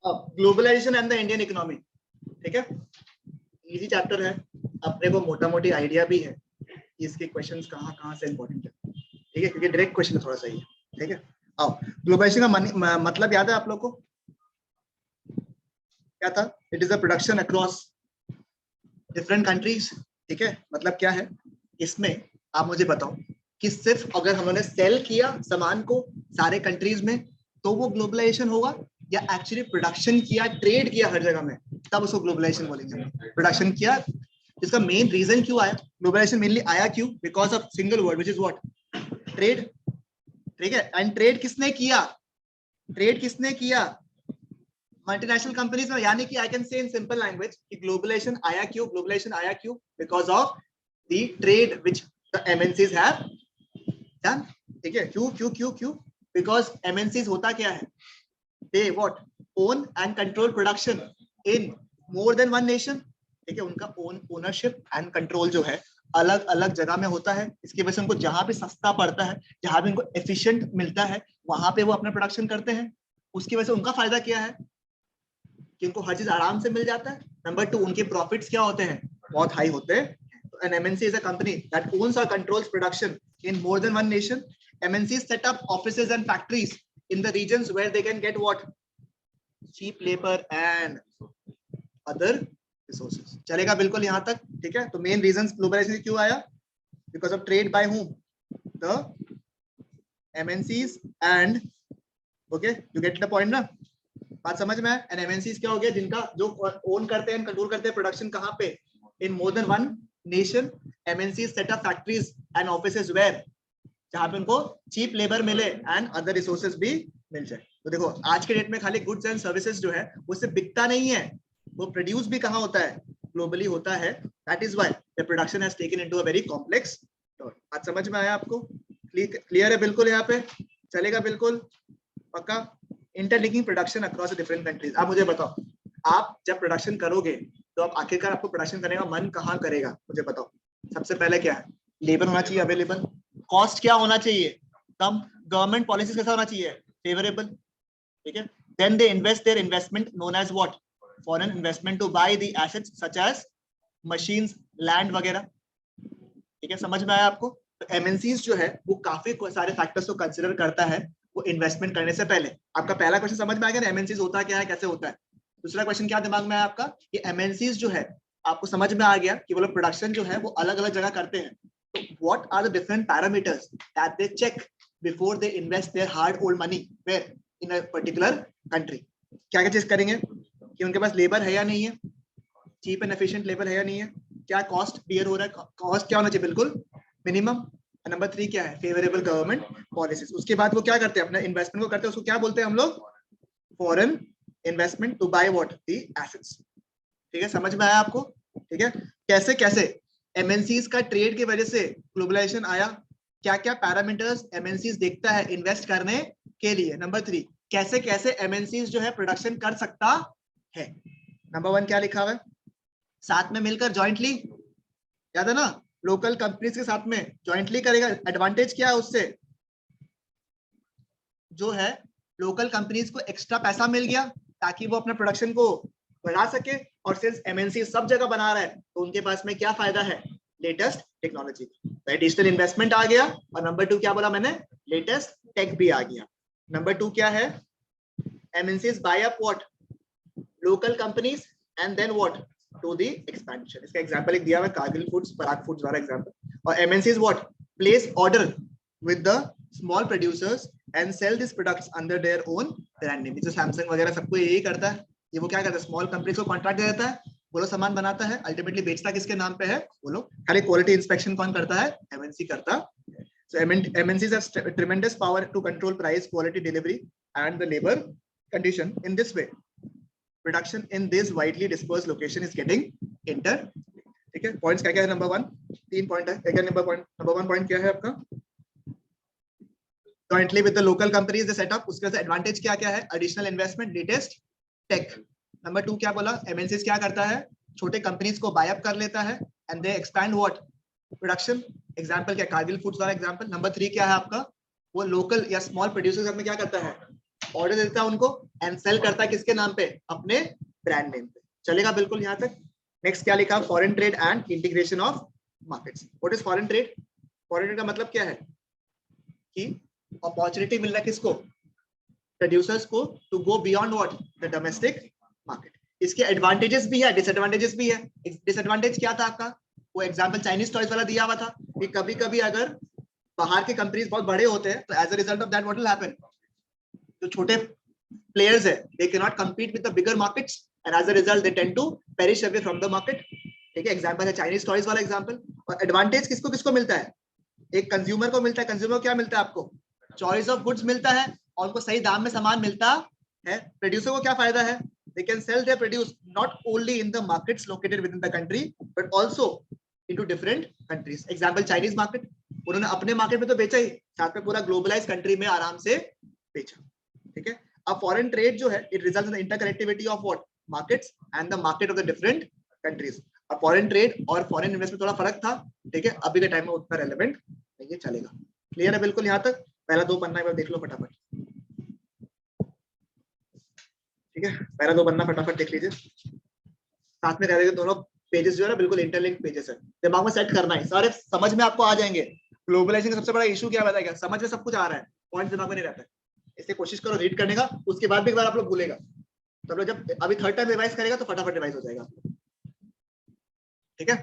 अब globalisation and the Indian economy, ठीक है, इजी चैप्टर है, अपने को मोटा मोटी आइडिया भी है कि इसके क्वेश्चंस कहाँ कहाँ से इंपॉर्टेंट है, ठीक है, क्योंकि डायरेक्ट क्वेश्चन थोड़ा सा ही है, ठीक है। अब ग्लोबलाइजेशन का मतलब याद है आप लोग को, क्या था? It is a production across different countries, ठीक है। मतलब क्या है इसमें, आप मुझे बताओ कि सिर्फ अगर हमने सेल किया सामान को सारे कंट्रीज में तो वो ग्लोबलाइजेशन होगा, या एक्चुअली प्रोडक्शन किया, ट्रेड किया हर जगह में, तब उसको ग्लोबलाइजेशन बोलेंगे। प्रोडक्शन किया, इसका मेन रीजन क्यों आया ग्लोबलाइजेशन, मेनली आया क्यों? Because of single word which is what, trade, ठीक है। एंड ट्रेड किसने किया? ट्रेड किसने किया? मल्टीनेशनल कंपनीज में। यानी कि I can say in simple language कि ग्लोबलाइजेशन आया क्यों? ग्लोबलाइजेशन आया क्यों? Because of the trade which the MNCs have done, ठीक है। क्यों क्यों क्यों क्यों? बिकॉज एमएनसीज होता क्या है, they what, own and control production in more than one nation, ठीक है। उनका ओनरशिप एंड कंट्रोल जो है अलग अलग जगह में होता है। इसकी वजह से उनको जहां पे सस्ता पड़ता है, जहां भी उनको एफिशिएंट मिलता है, वहां पे वो अपना प्रोडक्शन करते हैं। उसकी वजह से उनका फायदा क्या है कि उनको हर चीज आराम से मिल जाता है। नंबर 2, उनके प्रॉफिट्स क्या होते हैं? बहुत हाई होते हैं। An MNC is a company that owns or controls production in more than one nation. MNCs set up offices and factories in the regions where they can get what? Cheap labor and other resources. चलेगा बिल्कुल यहाँ तक, ठीक है। तो main reasons globalisation क्यों आया? Because of trade by whom? The MNCs and okay, you get the point ना? बात समझ में है? एमएनसीज क्या हो गया? जिनका जो ओन करते हैं, कंट्रोल करते हैं प्रोडक्शन कहाँ पे? In more than one nation. MNCs set up factories and offices where, जहां पे उनको चीप लेबर मिले एंड अदर रिसोर्सेज भी मिल जाए। तो देखो आज के डेट में खाली गुड्स एंड सर्विसेज जो है वो सिर्फ बिकता नहीं है, वो प्रोड्यूस भी कहाँ होता है? ग्लोबली होता है। That is why the production has taken into a very complex. बात समझ में आया आपको? क्लियर है बिल्कुल? यहाँ पे चलेगा बिल्कुल पक्का? Interlinking production across different countries. आप मुझे बताओ, आप जब प्रोडक्शन करोगे तो आप आखिरकार आपको प्रोडक्शन करने का मन कहाँ करेगा? मुझे बताओ। सबसे पहले क्या है? लेबर होना चाहिए अवेलेबल। कॉस्ट क्या होना चाहिए? कम। गवर्नमेंट पॉलिसीज कैसा होना चाहिए? फेवरेबल, ठीक है। Then they invest their investment known as what? Foreign investment to buy the assets such as machines, land वगैरह, ठीक है। समझ में आया आपको? तो एमएनसीज जो है वो काफी सारे फैक्टर्स को कंसिडर करता है वो इन्वेस्टमेंट करने से पहले। आपका पहला क्वेश्चन समझ में आ गया? एमएनसीज होता क्या है, कैसे होता है? दूसरा क्वेश्चन क्या दिमाग में है आपका? कि एमएनसीज जो है आपको समझ में आ गया कि वो लोग प्रोडक्शन जो है वो अलग अलग जगह करते हैं। तो what are the different parameters that they check before they invest their hard earned money where in a particular country? क्या क्या चीज करेंगे? कि उनके पास लेबर है या नहीं है, चीप एंड एफिशिएंट लेबर है या नहीं है, क्या कॉस्ट बियर हो रहा है, कॉस्ट क्या होना चाहिए? बिल्कुल मिनिमम। नंबर 3 क्या है? Favourable government policies. उसके बाद वो क्या करते हैं? अपना इन्वेस्टमेंट को करते हैं, उसको क्या बोलते हैं हम लोग? Foreign investment to buy what? The assets, ठीक है। समझ में आया आपको? ठीक है। कैसे कैसे एमएनसीज का ट्रेड की वजह से ग्लोबलाइजेशन आया, क्या क्या पैरामीटर्स एमएनसीज देखता है इन्वेस्ट करने के लिए। नंबर 3, कैसे कैसे एमएनसीज जो है प्रोडक्शन कर सकता है। नंबर 1 क्या लिखा हुआ है? साथ में मिलकर जॉइंटली, याद है ना? लोकल कंपनीज के साथ में जॉइंटली करेगा। एडवांटेज क्या है उससे? जो है लोकल कंपनीज को एक्स्ट्रा पैसा मिल गया ताकि वो अपना प्रोडक्शन को बढ़ा सके, और सिंस एमएनसी सब जगह बना रहा है तो उनके पास में क्या फायदा है? लेटेस्ट टेक्नोलॉजी, डिजिटल इन्वेस्टमेंट आ गया। और नंबर 2 क्या बोला मैंने? लेटेस्ट टेक भी आ गया। नंबर 2 क्या है? MNCs buy up what? Local companies and then what? To the expansion. इसका एग्जांपल एक दिया हुआ है, कारगिल फूड्स, पराग फूड्स वाला एग्जांपल। और MNCs what? Place order with the small producers and sell this products under their own brand name. जो Samsung वगैरह सबको यही करता है। ये वो क्या करता है? स्मॉल कंपनीज को कॉन्ट्रैक्ट दे देता है, वो लोग सामान बनाता है, अल्टीमेटली बेचता किसके नाम पे है? वो लोग। खाली क्वालिटी इंस्पेक्शन कौन करता है? एमएनसी करता है। So MNCs have tremendous power to control price, quality, delivery, and the labor condition. In this way, production in this widely dispersed location is getting inter. ठीक है। पॉइंट्स क्या क्या है? नंबर 1 3 पॉइंट है। क्या क्या नंबर 1 पॉइंट क्या है आपका? Jointly with the local companies they set up. उसके बाद एडवांटेज क्या क्या है? Additional investment, latest tech. Number 2 क्या बोला? एमएनसीज क्या करता है? छोटे कंपनीज को बाय अप कर लेता है and they expand what? Production. Example क्या? कारगिल फूड्स वाला एग्जांपल। नंबर 3 क्या है आपका? वो लोकल या स्मॉल प्रोड्यूसर्स में क्या करता है? ऑर्डर देता है उनको एंड सेल करता है किसके नाम पे, अपने ब्रांड नेम पे। चलेगा बिल्कुल यहाँ तक। नेक्स्ट क्या लिखा, foreign trade and integration of markets. What is foreign trade? Foreign trade का मतलब क्या है कि अपॉर्चुनिटी मिल रहा है किसको, प्रोड्यूसर्स को, to go beyond what, the domestic market. इसके एडवांटेजेस भी है, डिसएडवांटेजेस भी है। डिसएडवांटेज क्या था आपका, वो एग्जांपल चाइनीज टॉयज वाला दिया हुआ था कि कभी कभी अगर बाहर के कंपनीज बहुत बड़े होते हैं तो as a result of that what will happen, जो छोटे प्लेयर्स है they can not compete with the bigger markets and as a result they tend to perish away from the market। ठीक है, एग्जांपल है चाइनीज टॉयज वाला example. और advantage किसको किसको मिलता है, एक कंज्यूमर को मिलता है। कंज्यूमर क्या मिलता है आपको, चॉइस ऑफ गुड्स मिलता है और उनको सही दाम में सामान मिलता है। प्रोड्यूसर को क्या फायदा है, they can sell their produce not only in the markets located within the country but also into different countries। Example Chinese market, उन्होंने अपने मार्केट में तो बेचा ही, साथ में पूरा ग्लोबलाइज कंट्री में आराम से बेचा। ठीक है, अब फॉरेन ट्रेड जो है it results in the interconnectivity of what, markets and the market of the different countries. अब फॉरेन ट्रेड और फॉरेन इन्वेस्टमेंट थोड़ा फर्क था। ठीक है, अभी के टाइम में उतना रेलेवेंट नहीं है, चलेगा। क्लियर है बिल्कुल यहाँ तक? पहला दो पन्ना एक बार देख लो फटाफट। ठीक है, पहला दो पन्ना फटाफट देख लीजिए, साथ में रह दोनों पेजेस जो है ना बिल्कुल इंटरलिंक पेजेस है, दिमाग में सेट करना है, सारे समझ में आपको आ जाएंगे। ग्लोबलाइजेशन का सबसे बड़ा इशू क्या बताया, समझ में सब कुछ आ रहा है, पॉइंट दिमाग में नहीं रहता है। इससे कोशिश करो रीड करने का, उसके बाद भी एक बार आप लोग भूलेगा, तो लोग जब अभी थर्ड टाइम रिवाइज करेगा तो फटाफट रिवाइज हो जाएगा। ठीक है,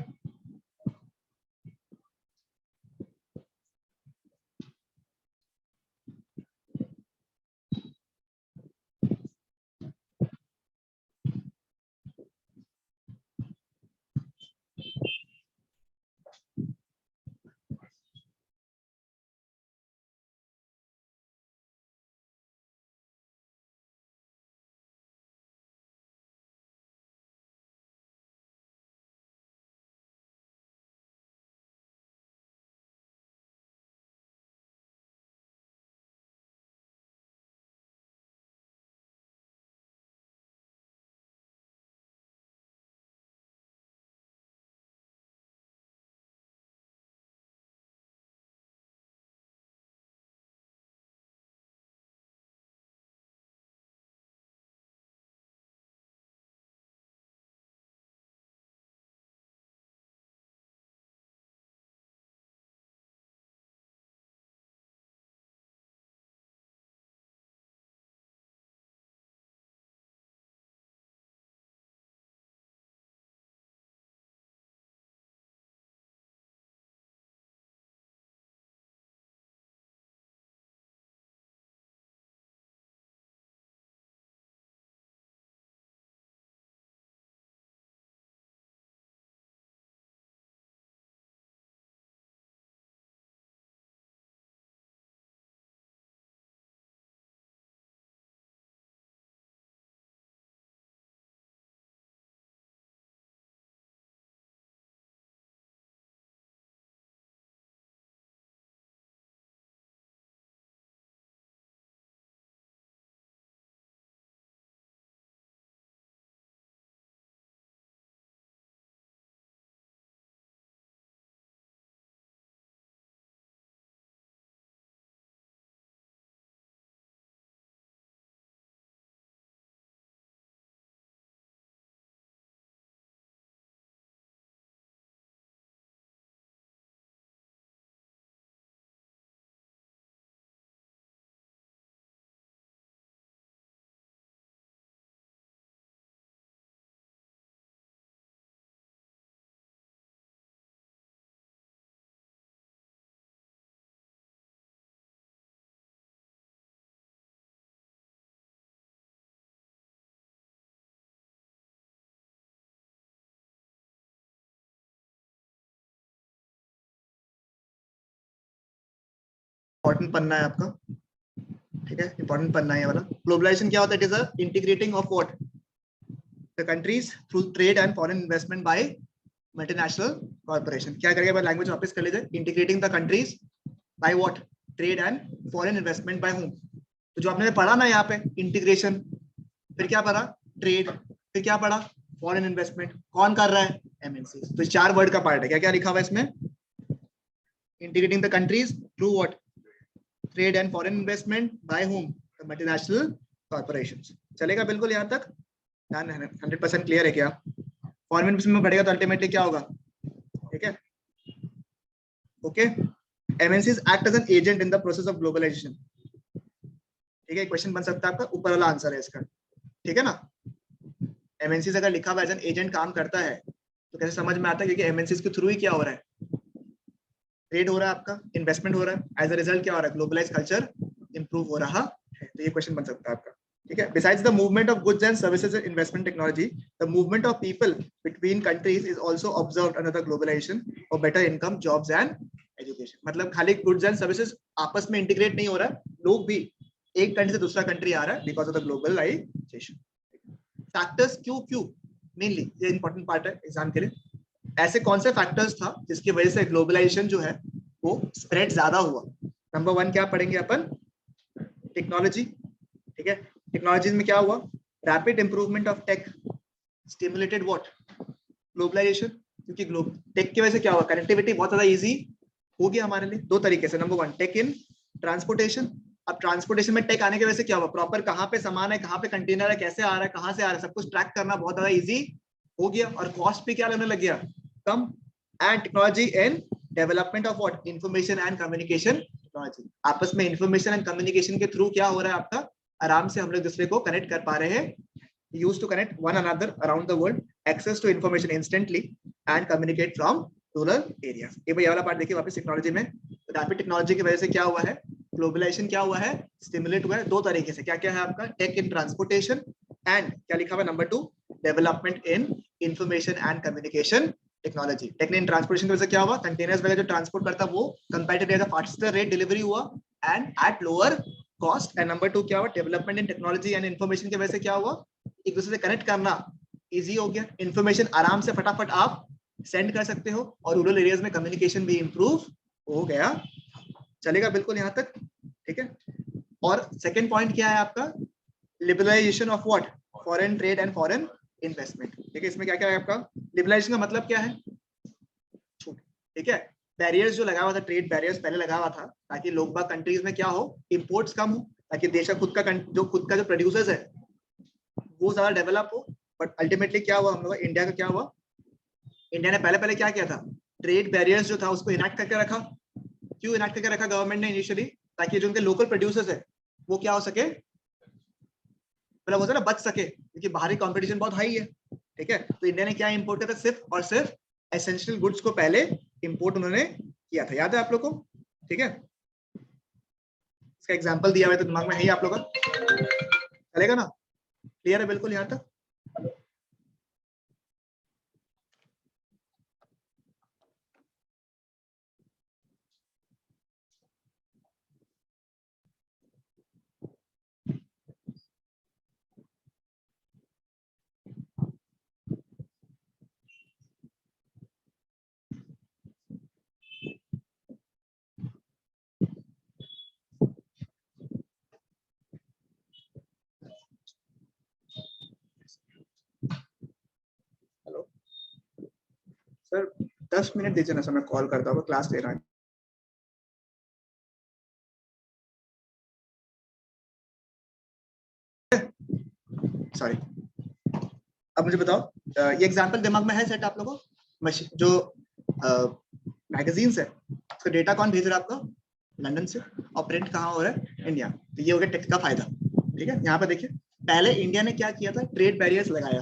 इंपॉर्टेंट पन्ना है आपका। ठीक है, इंपॉर्टेंट पन्ना है ये वाला। ग्लोबलाइजेशन क्या होता है, it is a integrating of what, the countries through trade and foreign investment by multinational corporation. क्या करेगा, बाय लैंग्वेज वापस कर लीजिए, integrating the countries by what, trade and foreign investment by home. तो जो आपने पढ़ा ना यहाँ पे इंटीग्रेशन, फिर क्या पढ़ा, ट्रेड, फिर क्या पढ़ा, फॉरेन इन्वेस्टमेंट, कौन कर रहा है, एमएनसी। तो चार वर्ड का पार्ट है। क्या क्या लिखा हुआ है इसमें, integrating the countries through what, trade and foreign investment by home, multinational corporations. चलेगा बिल्कुल यहाँ तक? 100% क्लियर है क्या? फॉरेन में बढ़ेगा तो अल्टीमेटली क्या होगा? ठीक है, okay. MNCs act as an agent in the process of globalization। ठीक है, क्वेश्चन बन सकता है आपका, ऊपर वाला आंसर है इसका, ठीक है ना। MNCs अगर लिखा हुआ एज एन एजेंट काम करता है तो कैसे समझ में आता है? क्योंकि MNCs के थ्रू ही क्या हो रहा है? ट्रेड हो रहा है, आपका इन्वेस्टमेंट हो रहा है, एज अ रिजल्ट क्या हो रहा है? ग्लोबलाइज कल्चर इंप्रूव हो रहा है। तो ये क्वेश्चन बन सकता है आपका, ठीक है। Besides the movement of goods and services and investment technology, the movement of people between countries is also observed under the globalization for better income, jobs and education। मतलब खाली गुड्स एंड सर्विसेज आपस में integrate नहीं हो रहा है, लोग भी एक कंट्री से दूसरा कंट्री आ रहा है because of the globalisation. Factors क्यों मेनली, ये इंपॉर्टेंट पार्ट है एग्जाम के लिए। ऐसे कौन से फैक्टर्स था जिसकी वजह से ग्लोबलाइजेशन जो है वो स्प्रेड ज्यादा हुआ? नंबर 1 क्या पढ़ेंगे अपन? टेक्नोलॉजी, ठीक है। टेक्नोलॉजी में क्या हुआ? Rapid improvement of tech stimulated what? Globalisation. क्योंकि टेक की वजह से क्या हुआ? कनेक्टिविटी बहुत ज्यादा इजी हो गया हमारे लिए, 2 तरीके से। Number 1 tech in transportation. अब ट्रांसपोर्टेशन में टेक आने की वजह से क्या हुआ? प्रॉपर कहाँ पे सामान है, कहाँ पे कंटेनर है, कैसे आ रहा है, कहाँ से आ रहा है, सब कुछ ट्रैक करना बहुत ज्यादा इजी हो गया, और कॉस्ट भी क्या लगने लग गया? कम। And technology and development of what? Information and communication technology. आपस में इंफॉर्मेशन एंड कम्युनिकेशन के थ्रू क्या हो रहा है आपका? आराम से हम लोग दूसरे को कनेक्ट कर पा रहे हैं। Use to connect one another around the world, access to information instantly and communicate from rural areas. ये भाई वाला पार्ट देखिए वापस टेक्नोलॉजी में। रैपिड टेक्नोलॉजी की वजह से क्या हुआ है? ग्लोबलाइजेशन क्या हुआ है? स्टिमुलेट हुआ है 2 तरीके से। क्या क्या है आपका? टेक इन ट्रांसपोर्टेशन एंड क्या लिखा हुआ number 2? Development in information and communication technology. Tech in transportation की वजह से क्या हुआ? कंटेनर्स वगैरह जो ट्रांसपोर्ट करता वो कंपैरेटिवली फास्टर रेट डिलीवरी हुआ and at lower cost. And number 2 क्या हुआ? Development in technology and information की वजह से क्या हुआ? एक दूसरे से कनेक्ट करना इजी हो गया, इंफॉर्मेशन आराम से फटाफट आप सेंड कर सकते हो, और रूरल एरियाज में कम्युनिकेशन भी इंप्रूव हो गया। चलेगा बिल्कुल यहाँ तक, ठीक है। और सेकंड पॉइंट क्या है आपका? Liberalisation of what? Foreign trade and foreign investment. ठीक है, इसमें क्या क्या है आपका? लिबरलाइजेशन का मतलब क्या है? छूट, ठीक है। बैरियर्स जो लगा हुआ था, ट्रेड बैरियर्स पहले लगा हुआ था ताकि लोग बाग कंट्रीज में क्या हो? इंपोर्ट्स कम हो, ताकि देश का खुद का जो प्रोड्यूसर्स है वो ज्यादा डेवलप हो। बट अल्टीमेटली क्या हुआ हम लोग? इंडिया का क्या हुआ? इंडिया ने पहले क्या किया था? ट्रेड बैरियर्स जो था उसको इनैक्ट करके रखा। क्यों इनैक्ट करके रखा गवर्नमेंट ने इनिशियली? ताकि जो उनके लोकल प्रोड्यूसर्स है वो क्या हो सके, मतलब होता है ना, बच सके, क्योंकि बाहरी कंपटीशन बहुत हाई है, ठीक है। तो इंडिया ने क्या इंपोर्ट किया था? सिर्फ और सिर्फ एसेंशियल गुड्स को पहले इंपोर्ट उन्होंने किया था, याद है आप लोग को? ठीक है, इसका एग्जांपल दिया हुआ है तो दिमाग में है ही आप लोगों का, चलेगा ना? क्लियर है बिल्कुल यहाँ तक? हेलो सर, 10 मिनट दीजिए ना सर, मैं कॉल करता हूँ, क्लास ले रहा है। सॉरी, अब मुझे बताओ, ये एग्जांपल दिमाग में है सेट आप लोगों को? जो मैगजीन्स है उसका डेटा कौन भेज रहा है आपको? लंदन से, और प्रिंट कहाँ हो रहा है? इंडिया। तो ये हो गया टेक का फायदा, ठीक है। यहाँ पे देखिए, पहले इंडिया ने क्या किया था? ट्रेड बैरियर्स लगाया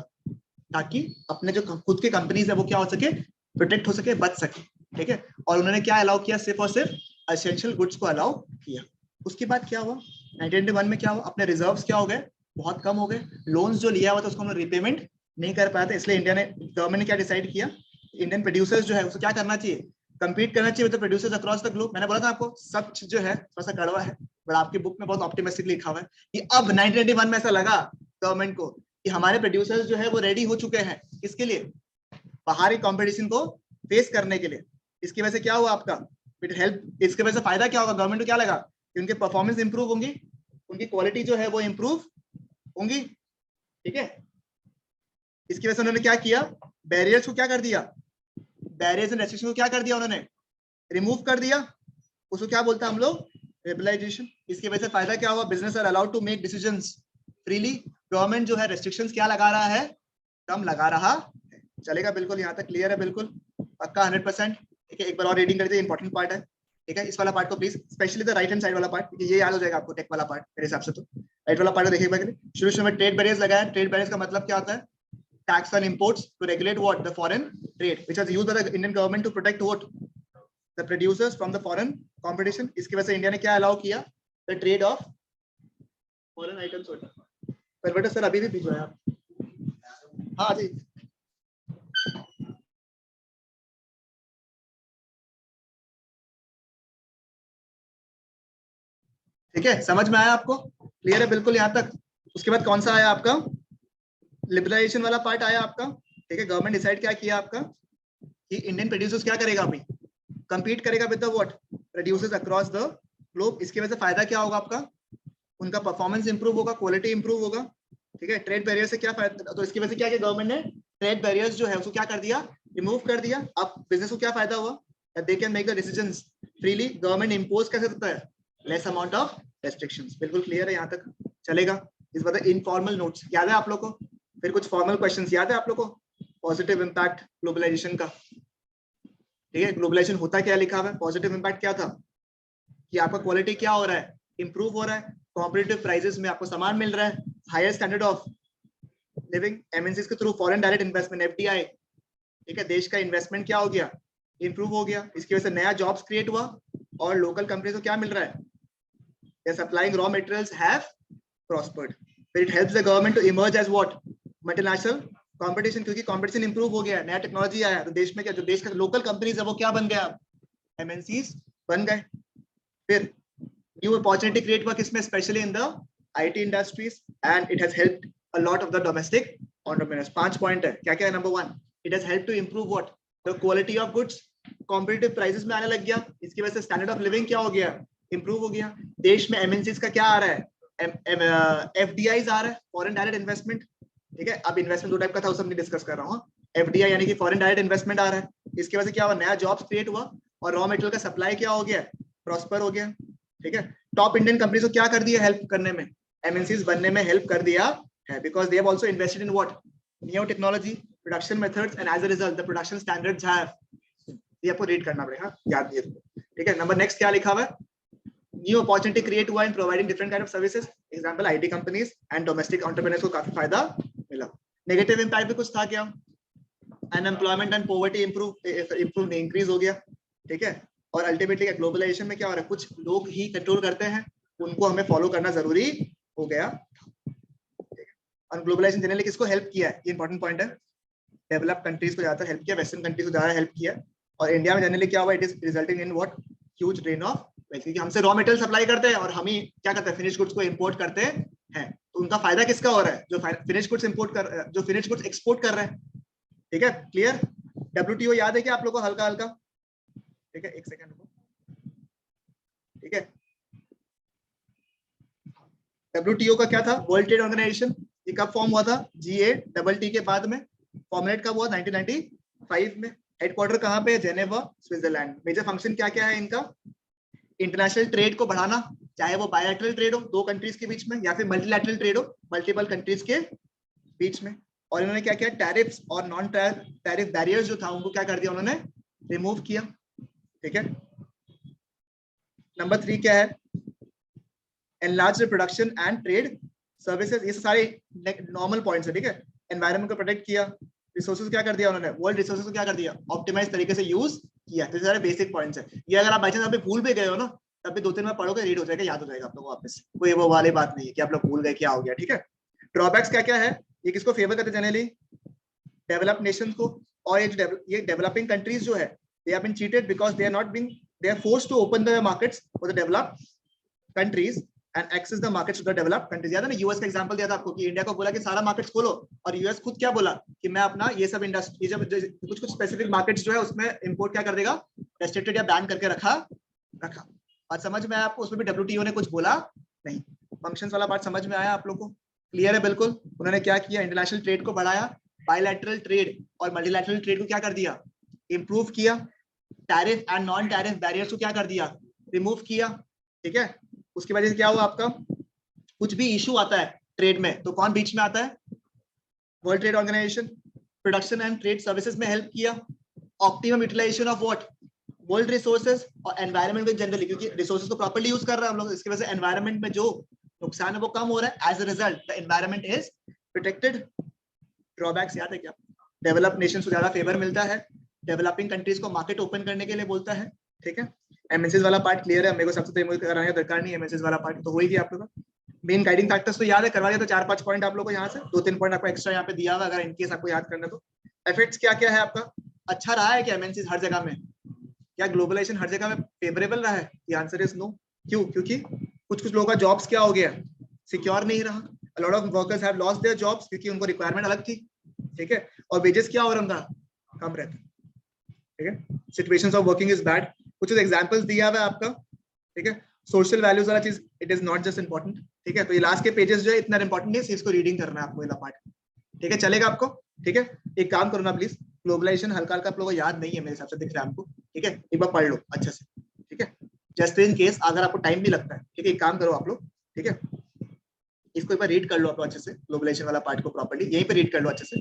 ताकि अपने जो खुद के कंपनीज है वो क्या हो सके? प्रोटेक्ट हो सके, बच सके, ठीक है। और उन्होंने क्या अलाउ किया? सिर्फ और सिर्फ एसेंशियल गुड्स को अलाउ किया। उसके बाद क्या हुआ? 1991 में क्या हुआ? अपने रिजर्व्स क्या हो गए? बहुत कम हो गए। लोन्स जो लिया हुआ था उसको उन्होंने रिपेमेंट नहीं कर पाया था, इसलिए इंडिया ने, गवर्नमेंट ने क्या डिसाइड किया? इंडियन प्रोड्यूसर्स जो है उसको क्या करना चाहिए? कम्पीट करना चाहिए with producers across the globe. मैंने बोला था आपको सब जो है थोड़ा सा कड़वा है, बट आपकी बुक में बहुत ऑप्टिमिस्टिक लिखा हुआ है कि अब 1991 में ऐसा लगा गवर्नमेंट को कि हमारे प्रोड्यूसर्स जो है वो रेडी हो चुके हैं, किसके लिए? बाहरी कंपटीशन को फेस करने के लिए। इसकी वजह से क्या हुआ आपका? इट हेल्प, इसके वजह से फायदा क्या होगा? गवर्नमेंट को क्या लगा कि उनके परफॉर्मेंस इंप्रूव होंगी, उनकी क्वालिटी जो है वो इंप्रूव होंगी, ठीक है। इसकी वजह से उन्होंने क्या किया? बैरियर्स को क्या कर दिया? बैरियर्स एंड रेस्ट्रिक्शन को क्या कर दिया उन्होंने? रिमूव कर दिया। उसको क्या बोलते हैं हम लोग? लिबरलाइजेशन, इसकी वजह से फायदा क्या हुआ, business are allowed to make decisions freely, government जो है रेस्ट्रिक्शंस क्या लगा रहा है, कम लगा रहा है। चलेगा, बिल्कुल यहाँ तक क्लियर है, बिल्कुल पक्का 100%। ठीक है, एक बार और रीडिंग कर दीजिए, इंपॉर्टेंट पार्ट है। ठीक है, इस वाला पार्ट को please, specially the right hand side वाला पार्ट, ये याद हो जाएगा आपको, टेक वाला पार्ट मेरे हिसाब से। तो राइट वाला पार्ट देखिए, शुरू में ट्रेड बैरियर्स लगाया। ट्रेड बैरियर्स का मतलब क्या होता है, tax on imports to regulate what, the foreign trade, which was used by the Indian government to protect what, the producers from the foreign competition। इसकी वजह से इंडिया ने क्या अलाउ किया, the trade of foreign items होता है। परवटा sir अभी भी बीच में आप, हाँ जी, ठीक है, समझ में आया आपको, क्लियर है बिल्कुल यहाँ तक। उसके बाद कौन सा आया आपका, लिबरलाइजेशन वाला पार्ट आया आपका। ठीक है, गवर्नमेंट डिसाइड क्या किया आपका कि इंडियन प्रोड्यूसर्स क्या करेगा अभी, compete करेगा with the what, producers across the globe. इसकी वजह से फायदा क्या होगा आपका, उनका परफॉर्मेंस इंप्रूव होगा, क्वालिटी इंप्रूव होगा। ठीक है, ट्रेड बैरियर से क्या फायदा, तो इसकी वजह से क्या किया गवर्नमेंट ने, ट्रेड बैरियर्स जो है उसको क्या कर दिया, रिमूव कर दिया। अब बिजनेस को क्या फायदा हुआ, they can make the decisions freely, government impose कर सकता है लेस अमाउंट ऑफ रेस्ट्रिक्शंस। बिल्कुल क्लियर है यहाँ तक, चलेगा। इस बार इनफॉर्मल नोट्स याद है आप लोग को, फिर कुछ फॉर्मल क्वेश्चंस याद है आप लोग को, पॉजिटिव इंपैक्ट ग्लोबलाइजेशन का। ठीक है, ग्लोबलाइजेशन होता क्या लिखा हुआ है, पॉजिटिव इंपैक्ट क्या था कि आपका क्वालिटी क्या हो रहा है, इंप्रूव हो रहा है, कॉम्पिटिटिव प्राइसेस में आपको सामान मिल रहा है, higher standard of living, MNCs के through foreign direct investment FDI. ठीक है, देश का इन्वेस्टमेंट क्या हो गया, इंप्रूव हो गया। इसकी वजह से नया जॉब्स क्रिएट हुआ और लोकल कंपनीज को क्या मिल रहा है, supplying raw materials have prospered. फिर it helps the government to emerge as what, multinational competition, क्योंकि कंपटीशन इंप्रूव हो गया, नया टेक्नोलॉजी आया, तो देश में क्या, जो देश का लोकल कंपनीज है वो क्या बन गया, एमएनसीज बन गए। फिर न्यू अपॉर्चुनिटी क्रिएट हुआ किसमें, specially in the IT industries, and it has helped a lot of the domestic entrepreneurs. 5 point है, क्या क्या है, number 1, it has helped to improve what, the quality of goods, competitive prices में आने लग गया। इसकी वजह से स्टैंडर्ड ऑफ लिविंग क्या हो गया, इंप्रूव हो गया। देश में एमएनसीज का क्या आ रहा है, एफडीआईज आ रहा है, फॉरेन डायरेक्ट इन्वेस्टमेंट। ठीक है, अब इन्वेस्टमेंट दो टाइप का था, उसे नहीं डिस्कस कर रहा हूँ। एफडीआई यानी कि फॉरेन डायरेक्ट इन्वेस्टमेंट आ रहा है, इसकी वजह से क्या हुआ, नया जॉब्स क्रिएट हुआ और रॉ मटेरियल का सप्लाई क्या हो गया, प्रॉस्पर हो गया। ठीक है, टॉप इंडियन कंपनीज को क्या कर दिया, हेल्प करने में, एमएनसीज बनने में हेल्प कर दिया है, because they have also invested in what, new technology, production methods, and as a result the production standards have, ये आपको रीड करना पड़ेगा, याद दिए। ठीक है, नंबर नेक्स्ट क्या लिखा हुआ है, न्यू अपॉर्चुनिटी क्रिएट हुआ in providing different kind of services, example IT companies and domestic entrepreneurs को काफी फायदा मिला। नेगेटिव इंपैक्ट भी कुछ था क्या, unemployment and poverty improve increase हो गया। ठीक है, और अल्टीमेटली ग्लोबलाइजेशन में क्या हो रहा है, कुछ लोग ही कंट्रोल करते हैं, उनको हमें फॉलो करना जरूरी हो गया। और ग्लोबलाइजेशन जनरली किसको हेल्प किया है, ये इंपॉर्टेंट पॉइंट है, डेवलप कंट्रीज को ज्यादा हेल्प किया, वेस्टर्न कंट्रीज को ज्यादा हेल्प किया। और इंडिया में जनरली क्या हुआ, it is resulting in what, huge drain of wealth, क्योंकि हमसे रॉ मटेरियल सप्लाई करते हैं और हम ही क्या करते हैं, फिनिश गुड्स को इंपोर्ट करते हैं। तो उनका फायदा किसका हो रहा है, जो फिनिश गुड्स इंपोर्ट कर, जो फिनिश गुड्स एक्सपोर्ट कर रहे हैं। ठीक है, क्लियर। डब्ल्यूटीओ याद है क्या आप लोग को, हल्का हल्का। ठीक है, एक सेकंड। ठीक है, डब्ल्यूटीओ का क्या था, वर्ल्ड ट्रेड ऑर्गेनाइजेशन, ये कब फॉर्म हुआ था, GATT के बाद में फॉर्मुलेट कब हुआ, 1995 में। हेडक्वार्टर कहाँ पे, जेनेवा, स्विट्जरलैंड। मेजर फंक्शन क्या क्या है इनका, इंटरनेशनल ट्रेड को बढ़ाना, चाहे वो बायलैटरल ट्रेड हो दो कंट्रीज के बीच में, या फिर मल्टीलैटरल ट्रेड हो मल्टीपल कंट्रीज के बीच में। और इन्होंने क्या किया, टैरिफ्स और नॉन टैरिफ बैरियर्स जो था उनको क्या कर दिया उन्होंने, रिमूव किया। ठीक है, नंबर 3 क्या है, enlarge production and trade services, ये सारे नॉर्मल पॉइंट्स है। ठीक है, एनवायरनमेंट को प्रोटेक्ट किया, रिसोर्सेज क्या कर दिया उन्होंने, वर्ल्ड रिसोर्सेज को क्या कर दिया, ऑप्टिमाइज तरीके से यूज किया। तो सारे बेसिक पॉइंट्स है, ये अगर आप बाई चांस अभी भूल भी गए हो ना, तब भी 2-3 बार पढ़ोगे, रीड हो जाएगा, याद हो जाएगा आप लोगों को वापस, कोई वो वाली बात नहीं है कि आप लोग भूल गए क्या हो गया। ठीक है, ड्रॉबैक्स क्या क्या है, ये किसको फेवर करते हैं जनरली, डेवलप्ड नेशंस को। और ये डेवलपिंग कंट्रीज जो है, they have been cheated because they are not been, they are forced to open the markets for the developed countries and access the markets to the developed countries. याद है ना, US का example दिया था आपको कि इंडिया को बोला कि सारा मार्केट्स खोलो, और यूएस खुद क्या बोला कि मैं अपना ये सब इंडस्ट्री, जब कुछ कुछ स्पेसिफिक मार्केट्स जो है उसमें इंपोर्ट क्या कर देगा, रेस्ट्रिक्टेड या बैन करके रखा। और समझ में आया आपको, उसमें भी डब्ल्यूटीओ ने कुछ बोला नहीं। फंक्शंस वाला पार्ट समझ में आया आप लोग को, क्लियर है बिल्कुल। उन्होंने क्या किया, इंटरनेशनल ट्रेड को बढ़ाया, बायलैटरल ट्रेड और मल्टीलैटरल ट्रेड को क्या कर दिया, इंप्रूव किया। Tariff and non tariff barriers को क्या कर दिया, रिमूव किया। ठीक है। उसकी वजह से क्या हुआ आपका, कुछ भी इशू आता है ट्रेड में तो कौन बीच में आता है, World Trade Organisation. Production and trade services में हेल्प किया, optimum utilisation of what, world resources और एनवायरनमेंट में जनरली, क्योंकि रिसोर्सेज को प्रॉपर्ली यूज कर रहे हैं हम लोग, इसकी वजह से एनवायरनमेंट में जो नुकसान है वो कम हो रहा है। As a result the environment is protected. Drawbacks याद है क्या, डेवलप नेशन को ज्यादा फेवर मिलता है, डेवलपिंग कंट्रीज को मार्केट ओपन करने के लिए बोलता है, ठीक है। एमएनसीज वाला पार्ट क्लियर है, मेरे को सबसे पहले कराने का दरकार नहीं है, एमएनसीज वाला पार्ट तो हो ही गया आप लोगों का। मेन गाइडिंग फैक्टर्स तो याद है, करवा दिया तो 4-5 पॉइंट आप लोगों को यहाँ से 2-3 पॉइंट आपको एक्स्ट्रा यहाँ पे दिया हुआ, अगर इनकेस आपको याद करना तो। इफेक्ट्स क्या क्या है आपका, अच्छा रहा है क्या एमएनसीज हर जगह में, क्या ग्लोबलाइजेशन हर जगह में फेवरेबल रहा है, ये आंसर इज नो। क्यों, क्योंकि कुछ कुछ लोगों का जॉब्स क्या हो गया, सिक्योर नहीं रहा, a lot of workers have lost their jobs क्योंकि उनको रिक्वायरमेंट अलग थी, ठीक है, और वेजेस क्या हो रहा उनका, कम रहता, ठीक है। Situations of working is bad, कुछ एग्जांपल्स दिया हुआ है आपका, ठीक है। सोशल वैल्यूज वाला चीज it is not just important, ठीक है। तो ये लास्ट के पेजेस जो है इतना इंपॉर्टेंट नहीं है, इसको रीडिंग करना है आपको ये पार्ट, ठीक है, चलेगा आपको, ठीक है। एक काम करो ना प्लीज, ग्लोबलाइजेशन हल्का हल्का आप लोगों को याद नहीं है मेरे हिसाब से, दिख रहा है आपको, ठीक है, एक बार पढ़ लो अच्छे से, ठीक है। जस्ट इन केस अगर आपको टाइम भी लगता है, ठीक है, एक काम करो आप लोग, ठीक है, इसको एक बार रीड कर लो आप अच्छे से, ग्लोबलाइजेशन वाला पार्ट को प्रॉपर्ली यहीं पे रीड कर लो अच्छे से,